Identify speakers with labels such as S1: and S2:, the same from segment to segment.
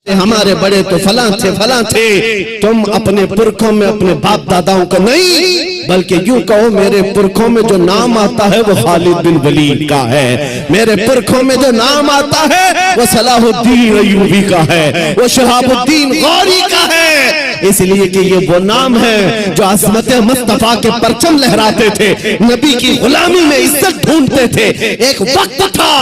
S1: ہمارے بڑے تو فلاں تھے تم اپنے پرکھوں میں اپنے باپ داداؤں کا نہیں بلکہ یوں کہو میرے پرکھوں میں جو نام آتا ہے وہ خالد بن ولید کا ہے، میرے پرکھوں میں جو نام آتا ہے وہ صلاح الدین ایوبی کا ہے، وہ شہاب الدین غوری کا ہے، اس لیے کہ یہ وہ نام ہے جو عظمت مصطفیٰ کے پرچم لہراتے تھے، نبی کی غلامی میں عزت ڈھونڈتے تھے۔ ایک وقت تھا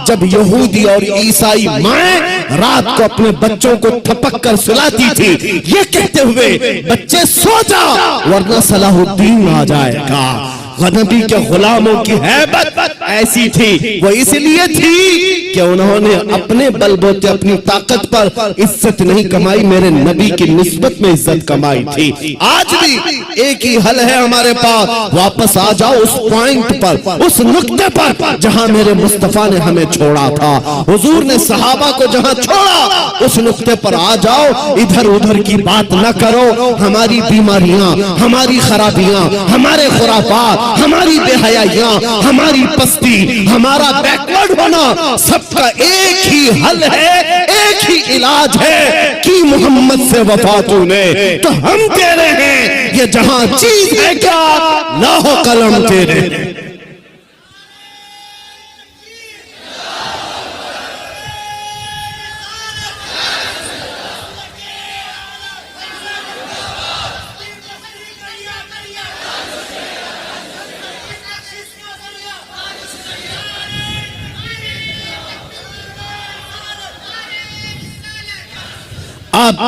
S1: جب یہودی اور عیسائی مائیں رات کو اپنے بچوں کو تھپک کر سلاتی تھی یہ کہتے ہوئے بچے سو جا ورنہ صلاح الدین آ جائے گا۔ نبی کے غلاموں کی ہیبت ایسی تھی، وہ اس لیے تھی کہ انہوں نے اپنے بل بوتے اپنی طاقت پر عزت نہیں کمائی، میرے نبی کی نسبت میں عزت کمائی تھی۔ آج بھی ایک ہی حل ہے ہمارے پاس، واپس آ جاؤ اس پوائنٹ پر، اس نقطے پر جہاں میرے مصطفیٰ نے ہمیں چھوڑا تھا، حضور نے صحابہ کو جہاں چھوڑا اس نقطے پر آ جاؤ، ادھر ادھر کی بات نہ کرو۔ ہماری بیماریاں، ہماری خرابیاں، ہمارے خرافات، ہماری بے حیائیاں، ہماری پستی، ہمارا بیکورڈ ہونا، سب کا ایک ہی حل ہے، ایک ہی علاج ہے کہ محمد سے وفا تو نے تو ہم تیرے ہیں، یہ جہاں چیز ہے کیا لاہ و قلم تیرے۔ اب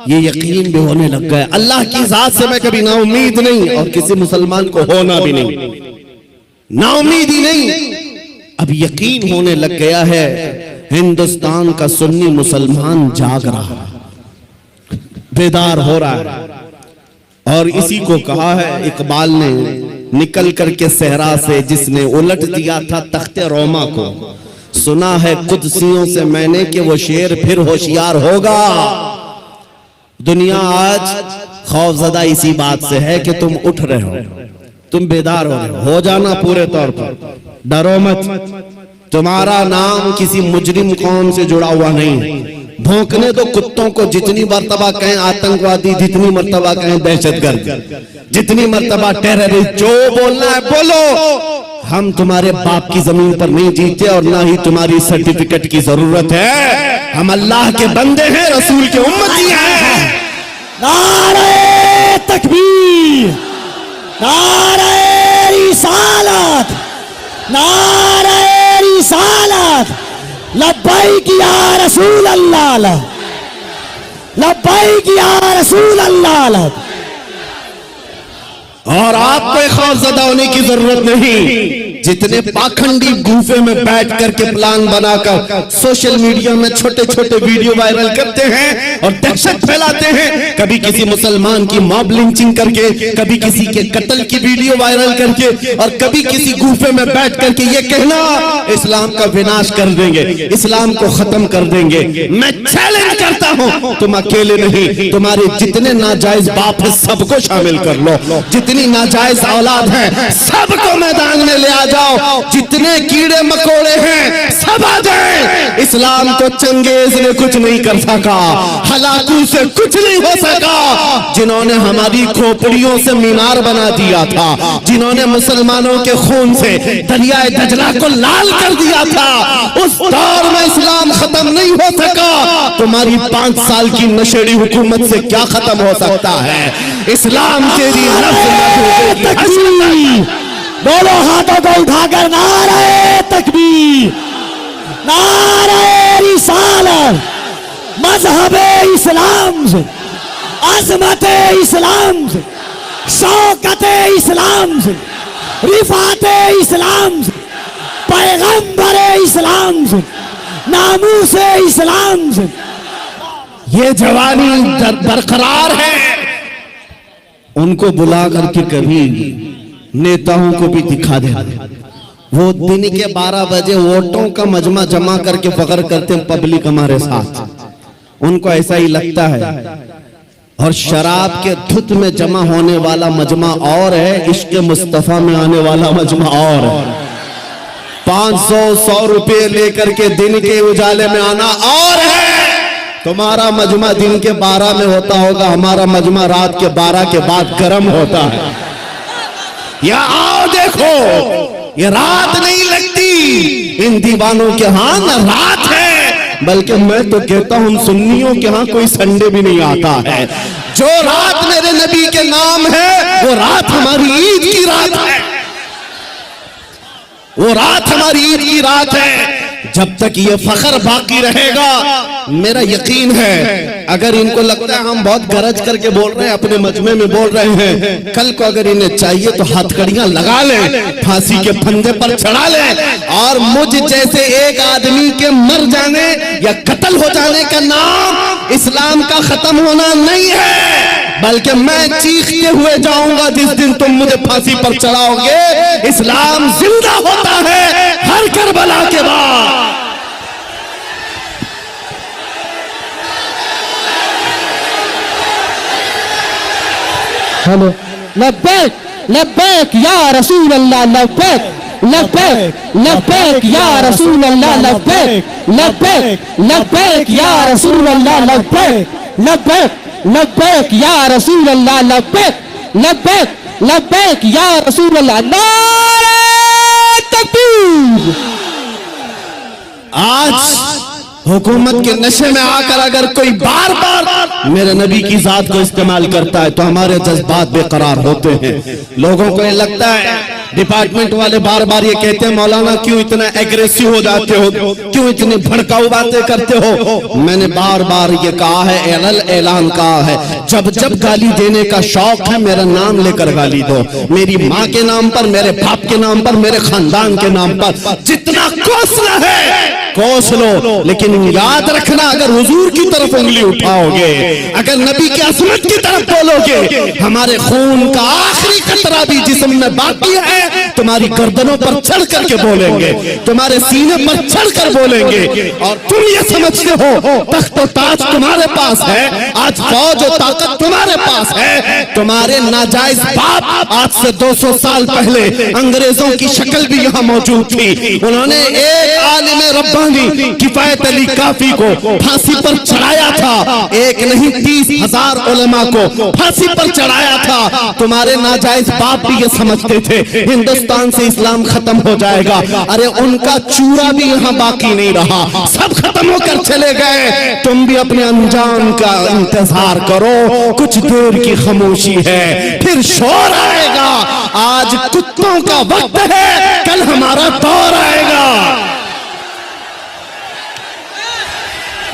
S1: یہ یقین بھی ہونے لگ گیا، اللہ کی ذات سے میں کبھی نا امید نہیں اور کسی مسلمان کو ہونا بھی نہیں، نا امید ہی نہیں، اب یقین ہونے لگ گیا ہے ہندوستان کا سنی مسلمان جاگ رہا، بیدار ہو رہا ہے، اور اسی کو کہا ہے اقبال نے نکل کر کے صحرا سے جس نے الٹ دیا تھا تخت روما کو، سنا ہے قدسیوں سے میں نے کہ وہ شیر پھر ہوشیار ہوگا۔ دنیا آج خوف زدہ اسی بات سے ہے کہ تم اٹھ رہے ہو، تم بیدار ہو جانا پورے طور پر، ڈرو مت، تمہارا نام کسی مجرم قوم سے جڑا ہوا نہیں، بھونکنے دو کتوں کو، جتنی مرتبہ کہیں آتنکوادی، جتنی مرتبہ کہیں دہشت گرد، جتنی مرتبہ ٹیررسٹ، جو بولنا ہے بولو، ہم تمہارے باپ کی زمین پر نہیں جیتے اور نہ ہی تمہاری سرٹیفکیٹ کی ضرورت ہے، ہم اللہ کے بندے ہیں، رسول کے امتی ہیں۔
S2: نعرہ تکبیر، نعرہ رسالت، نعرہ رسالت، لبیک یا رسول اللہ، لبیک یا رسول اللہ۔
S1: اور آپ کو خوف زدہ ہونے کی ضرورت نہیں، جتنے پاکھنڈی گوفے میں بیٹھ کر کے پلان بنا کر سوشل میڈیا میں چھوٹے چھوٹے ویڈیو وائرل کرتے ہیں اور دہشت پھیلاتے ہیں، کبھی کسی مسلمان کی موب لنچنگ کر کے، کبھی کسی کے قتل کی ویڈیو وائرل کر کے، اور کبھی کسی گوفے میں بیٹھ کر کے یہ کہنا اسلام کا وناش کر دیں گے، اسلام کو ختم کر دیں گے۔ میں چیلنج کرتا ہوں، تم اکیلے نہیں، تمہارے جتنے ناجائز باپ ہیں سب کو شامل کر لو، جتنی ناجائز اولاد ہیں سب کو میدان میں لے آ جاؤ، جتنے کیڑے مکوڑے ہیں سب آ جائیں۔ اسلام کو چنگیز نے کچھ نہیں کر سکا، ہلاکو سے کچھ نہیں ہو سکا، جنہوں نے ہماری کھوپڑیوں سے مینار بنا دیا تھا، جنہوں نے مسلمانوں کے خون سے دریائے دجلہ کو لال کر دیا تھا، اس دور میں اسلام ختم نہیں ہو سکا، تمہاری 5 سال کی نشیڑی حکومت سے کیا ختم ہو سکتا ہے؟ اسلام تیری نفس میں
S2: تکبیر، دونوں ہاتھوں کو اٹھا کر نعرہ تکبیر، نعرہ رسالت، مذہب اسلام سے، عظمت اسلام سے، شوکت اسلام سے، رفعت اسلام سے، پیغمبر اسلام سے، ناموس اسلام سے
S1: یہ جوانی برقرار ہے۔ ان کو بلا کر کے کبھی نیتاؤں کو بھی دکھا دیں، وہ دن کے 12 بجے ووٹوں کا مجمع جمع کر کے فخر کرتے ہیں پبلک ہمارے ساتھ، ان کو ایسا ہی لگتا ہے، اور شراب کے دھت میں جمع ہونے والا مجمع اور ہے، عشق مصطفیٰ میں آنے والا مجمع اور ہے، 500-100 روپے لے کر کے دن کے اجالے میں آنا اور ہے، تمہارا مجمع دن کے 12 میں ہوتا ہوگا، ہمارا مجمع رات کے 12 کے بعد گرم ہوتا ہے۔ یا آؤ دیکھو، یہ رات نہیں لگتی ان دیوانوں کے ہاں، نہ رات ہے، بلکہ میں تو کہتا ہوں سنیوں کے ہاں کوئی سنڈے بھی نہیں آتا ہے۔ جو رات میرے نبی کے نام ہے وہ رات ہماری عید کی رات ہے، وہ رات ہماری عید کی رات ہے۔ جب تک یہ فخر باقی رہے گا، میرا یقین ہے اگر ان کو لگتا ہے ہم بہت گرج کر کے بول رہے ہیں، اپنے مجمع میں بول رہے ہیں، کل کو اگر انہیں چاہیے تو ہتھ کڑیاں لگا لیں، پھانسی کے پھندے پر چڑھا لیں، اور مجھ جیسے ایک آدمی کے مر جانے یا قتل ہو جانے کا نام اسلام کا ختم ہونا نہیں ہے، بلکہ میں چیختے ہوئے جاؤں گا جس دن تم مجھے پھانسی پر چڑھاؤ گے۔ اسلام زندہ ہوتا ہے ہر کربلا کے بعد۔
S2: لبیک لبیک یا رسول اللہ، لبیک لبیک لبیک یا رسول اللہ، لبیک لبیک لبیک یا رسول اللہ، لبیک لبیک لبیک یا رسول اللہ، لبیک لبیک لبیک یا رسول اللہ۔ نعرہ تکبیر!
S1: آج حکومت کے نشے میں آ کر اگر کوئی بار بار میرے نبی کی ذات کو استعمال کرتا ہے تو ہمارے جذبات بے قرار ہوتے ہیں۔ لوگوں کو یہ لگتا ہے، ڈپارٹمنٹ والے بار بار یہ کہتے ہیں مولانا کیوں اتنا ایگریسو ہو جاتے ہو، کیوں اتنی بھڑکاؤ باتیں کرتے ہو۔ میں نے بار بار یہ کہا ہے، اعلان کہا ہے، جب جب گالی دینے کا شوق ہے میرا نام لے کر گالی دو، میری ماں کے نام پر، میرے باپ کے نام پر، میرے خاندان کے نام پر، جتنا کوسنا ہے کوس لو، لیکن یاد رکھنا اگر حضور کی طرف انگلی اٹھاؤ گے، اگر نبی کی عظمت کی طرف بولو گے، ہمارے خون کا آخری قطرہ بھی جسم میں باقی ہے، تمہاری گردنوں پر چڑھ کر کے بولیں گے، تمہارے سینے پر چڑھ کر بولیں گے۔ اور تم یہ سمجھتے ہو تخت و تاج تمہارے پاس ہے، آج فوج و طاقت تمہارے پاس ہے، تمہارے ناجائز باپ آج سے 200 سال پہلے انگریزوں کی شکل بھی یہاں موجود تھی، انہوں نے ایک عالم ربانی کفایت علی کافی کو پھانسی پر چڑھایا تھا، ایک نہیں 30,000 علماء کو پھانسی پر چڑھایا تھا۔ تمہارے ناجائز باپ بھی یہ سمجھتے تھے ہندوستان سے اسلام ختم ہو جائے گا، ارے ان کا چورا بھی یہاں باقی نہیں رہا، سب ختم ہو کر چلے گئے۔ تم بھی اپنے انجام کا انتظار کرو، کچھ دیر کی خاموشی ہے پھر شور آئے گا۔ آج کتوں کا وقت ہے، کل ہمارا دور آئے گا۔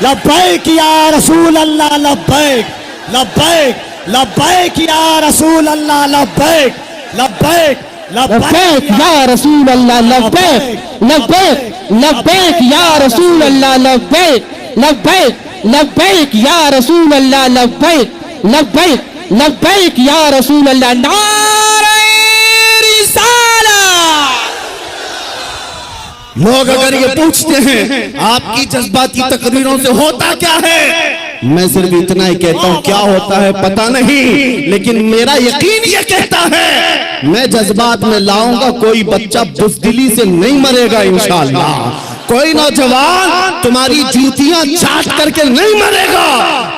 S2: لبیک یا رسول اللہ، لبیک لبیک لبیک یا رسول اللہ، لبیک لبیک لبیک یا رسول اللہ، لبیک لبیک لبیک یا رسول اللہ، لبیک لبیک لبیک یا رسول اللہ، لبیک لبیک لبیک یا رسول اللہ۔ نعرہ رسالہ!
S1: لوگ اگر یہ پوچھتے ہیں آپ کی جذباتی تقریروں سے ہوتا کیا ہے، میں صرف اتنا ہی کہتا ہوں کیا ہوتا ہے پتہ نہیں، لیکن میرا یقین یہ کہتا ہے میں جذبات میں لاؤں گا، کوئی بچہ بزدلی سے نہیں مرے گا انشاءاللہ، کوئی نوجوان تمہاری جوتیاں چاٹ کر کے نہیں مرے گا،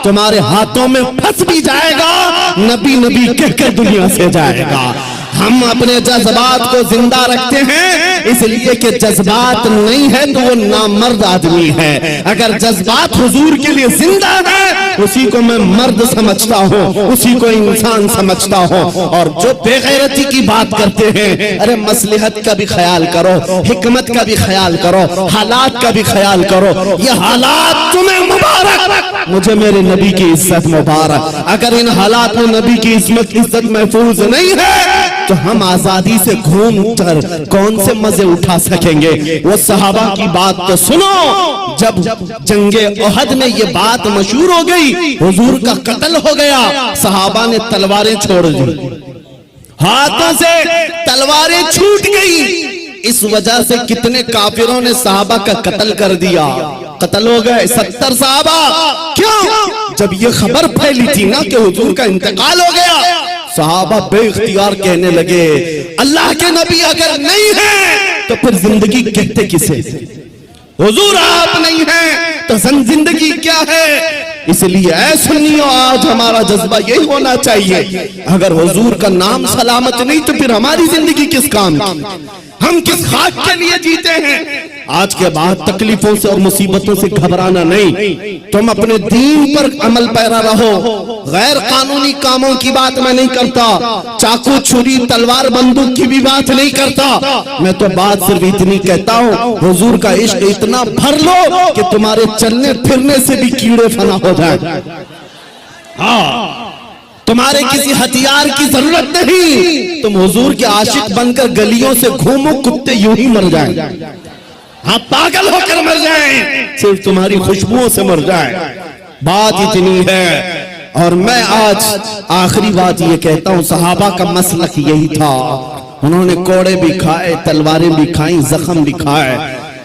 S1: تمہارے ہاتھوں میں پھنس بھی جائے گا، نبی نبی کہہ کر دنیا سے جائے گا۔ ہم اپنے جذبات کو زندہ رکھتے ہیں اس لیے کہ جذبات نہیں ہے تو وہ نامرد آدمی ہے، اگر جذبات حضور کے لیے زندہ ہے اسی کو میں مرد سمجھتا ہوں، اسی کو انسان سمجھتا ہوں۔ اور جو بے غیرتی کی بات کرتے ہیں، ارے مصلحت کا بھی خیال کرو، حکمت کا بھی خیال کرو، حالات کا بھی خیال کرو، یہ حالات تمہیں مبارک، مجھے میرے نبی کی عزت مبارک۔ اگر ان حالات میں نبی کی عزت محفوظ نہیں ہے تو ہم آزادی سے گھوم کر کون سے مزے اٹھا سکیں گے؟ وہ صحابہ کی بات تو سنو، جب جنگ احد میں یہ بات مشہور ہو گئی، حضور کا قتل ہو گیا، صحابہ نے تلواریں چھوڑ دی، ہاتھوں سے تلواریں چھوٹ گئی، اس وجہ سے کتنے کافروں نے صحابہ کا قتل کر دیا، قتل ہو گئے 70 صحابہ۔ کیوں؟ جب یہ خبر پھیلی تھی نا کہ حضور کا انتقال ہو گیا، صحابہ بے اختیار کہنے لگے اللہ کے نبی اگر نہیں ہیں تو پھر زندگی کہتے کسے؟ حضور آپ نہیں ہیں تو زندگی کیا ہے؟ اس لیے اے سنیو آج ہمارا جذبہ یہی ہونا چاہیے، اگر حضور کا نام سلامت نہیں تو پھر ہماری زندگی کس کام کی؟ ہم کس خاک کے لیے جیتے ہیں؟ آج کے بعد تکلیفوں سے اور مصیبتوں سے گھبرانا نہیں، تم اپنے دین پر عمل پیرا رہو، غیر قانونی کاموں کی بات میں نہیں کرتا، چاقو چھری تلوار بندوق کی بھی بات نہیں کرتا، میں تو بات صرف اتنی کہتا ہوں حضور کا عشق اتنا بھر لو کہ تمہارے چلنے پھرنے سے بھی کیڑے فنا ہو جائیں، تمہارے کسی ہتھیار کی ضرورت نہیں، تم حضور کے عاشق بن کر گلیوں سے گھومو، کتے یوں ہی مر جائیں، ہاں پاگل ہو کر مر جائیں، صرف تمہاری خوشبوؤں سے مر جائیں، بات اتنی ہے۔ اور میں آج آخری بات یہ کہتا ہوں، صحابہ کا مسلک یہی تھا، انہوں نے کوڑے بھی کھائے، تلواریں بھی کھائیں، زخم بھی کھائے۔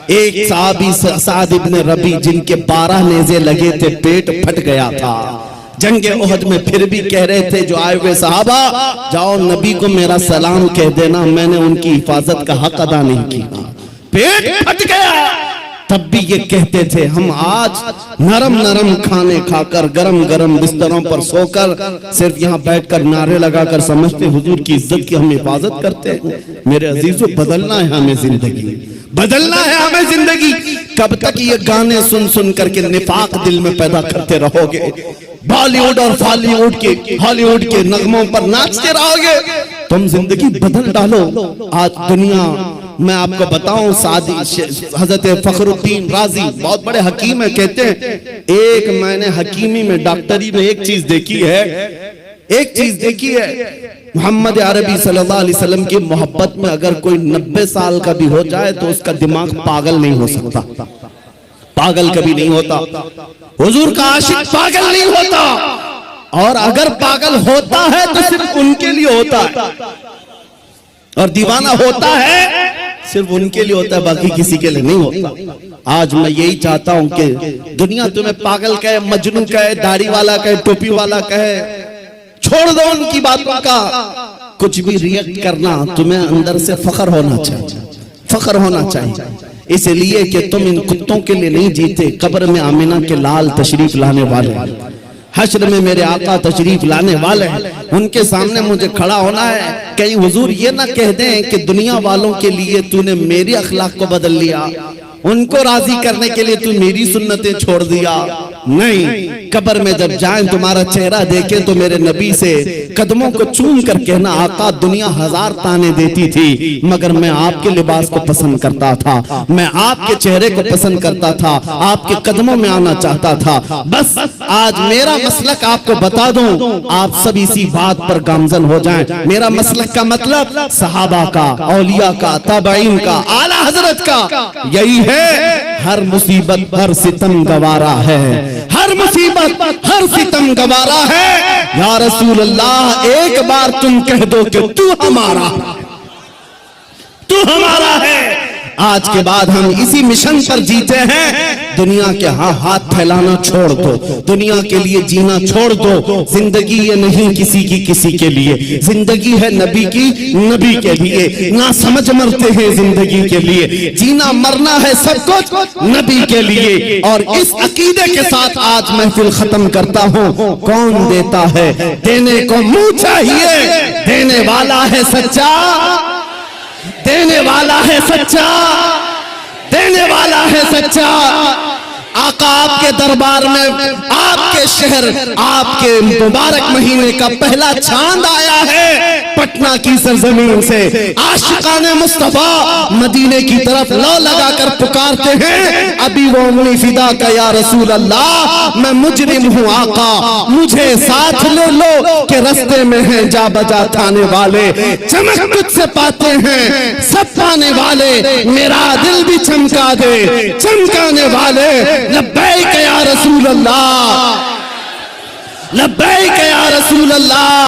S1: ایک صحابی سعد ابن ربی جن کے 12 نیزے لگے تھے، پیٹ پھٹ گیا تھا، جنگ احد میں پھر بھی کہہ رہے تھے جو آئے ہوئے صحابہ، جاؤ نبی کو میرا سلام کہہ دینا، میں نے ان کی حفاظت کا حق ادا نہیں کیا، پیٹ پھٹ گیا، تب بھی یہ کہتے تھے ہم آج نرم نرم کھانے کھا کر گرم گرم بستروں پر سو کر صرف یہاں بیٹھ کر نعرے لگا کر سمجھتے حضور کی عزت کی ہم حفاظت کرتے ہیں۔ میرے عزیزو بدلنا ہے ہمیں زندگی، بدلنا ہے ہمیں زندگی۔ کب تک یہ گانے سن سن کر کے نفاق دل میں پیدا کرتے رہو گے، بالی ووڈ اور ہالی ووڈ کے نغموں پر ناچتے رہو گے؟ تم زندگی بدل ڈالو۔ آج دنیا میں آپ کو بتاؤں، حضرت فخر الدین رازی بہت بڑے حکیم ہیں، کہتے ہیں ایک میں نے حکیمی میں ڈاکٹری میں ایک چیز دیکھی ہے، محمد عربی صلی اللہ علیہ وسلم کی محبت میں اگر کوئی 90 سال کا بھی ہو جائے تو اس کا دماغ پاگل نہیں ہو سکتا، پاگل کبھی نہیں ہوتا، حضور کا عاشق پاگل نہیں ہوتا، اور اگر پاگل ہوتا ہے تو صرف ان کے لیے ہوتا ہے، اور دیوانہ ہوتا ہے صرف ان کے لیے ہوتا ہے، باقی کسی کے لیے نہیں ہوتا۔ آج میں یہی چاہتا ہوں کہ دنیا تمہیں پاگل کہے، مجنون کہے، داڑھی والا کہے، ٹوپی والا کہے، چھوڑ دو ان کی باتوں کا، کچھ بھی ریئیکٹ کرنا، تمہیں اندر سے فخر ہونا چاہیے، فخر ہونا چاہیے، اس لیے کہ تم ان کتوں کے لیے نہیں جیتے، قبر میں آمینہ کے لال تشریف لانے والے، حشر میں میرے آقا تشریف لانے والے ہیں، ان کے سامنے مجھے کھڑا ہونا ہے، کہیں حضور یہ نہ کہہ دیں کہ دنیا والوں کے لیے تو نے میری اخلاق کو بدل لیا، ان کو راضی کرنے کے لیے تو میری سنتیں چھوڑ دیا۔ نہیں، قبر میں جب جائیں تمہارا چہرہ دیکھیں تو میرے نبی سے قدموں کو چوم کر کہنا آقا دنیا 1000 تانے دیتی تھی مگر میں آپ کے لباس کو پسند کرتا تھا، میں آپ کے چہرے کو پسند کرتا تھا، آپ کے قدموں میں آنا چاہتا تھا، بس آج میرا مسلک آپ کو بتا دوں، آپ سب اسی بات پر گامزن ہو جائیں۔ میرا مسلک کا مطلب صحابہ کا، اولیاء کا، تابعین کا، اعلیٰ حضرت کا یہی ہے، ہر مصیبت ہر ستم گوارا ہے، ہر مصیبت ہر ستم گوارا ہے، یا رسول اللہ ایک بار تم کہہ دو کہ تو ہمارا ہے۔ آج کے بعد ہم اسی مشن پر جیتے ہیں، دنیا کے ہاتھ پھیلانا چھوڑ دو، دنیا کے لیے جینا چھوڑ دو، زندگی یہ نہیں کسی کے لیے، زندگی ہے نبی کی، نبی کے لیے، نہ سمجھ مرتے ہیں زندگی کے لیے، جینا مرنا ہے سب کچھ نبی کے لیے، اور اس عقیدے کے ساتھ آج محفل ختم کرتا ہوں۔ کون دیتا ہے؟ دینے کو منہ چاہیے، دینے والا ہے سچا، دینے والا ہے سچا، دینے والا ہے سچا۔ آقا آپ کے دربار میں، آپ کے شہر، آپ کے مبارک مہینے کا پہلا چاند آیا ہے، پٹنہ کی سرزمین سے عاشقان مصطفیٰ مدینے کی طرف لو لگا کر پکارتے ہیں، ابھی وہ انگلی فدا کا یا رسول اللہ، میں مجرم ہوں آقا، مجھے ساتھ لے لو کہ رستے میں ہیں جا بجا تھانے والے، چمک تجھ سے پاتے ہیں سب پانے والے، میرا دل بھی چمکا دے چمکانے والے، لبیک یا رسول اللہ، لبیک یا رسول اللہ۔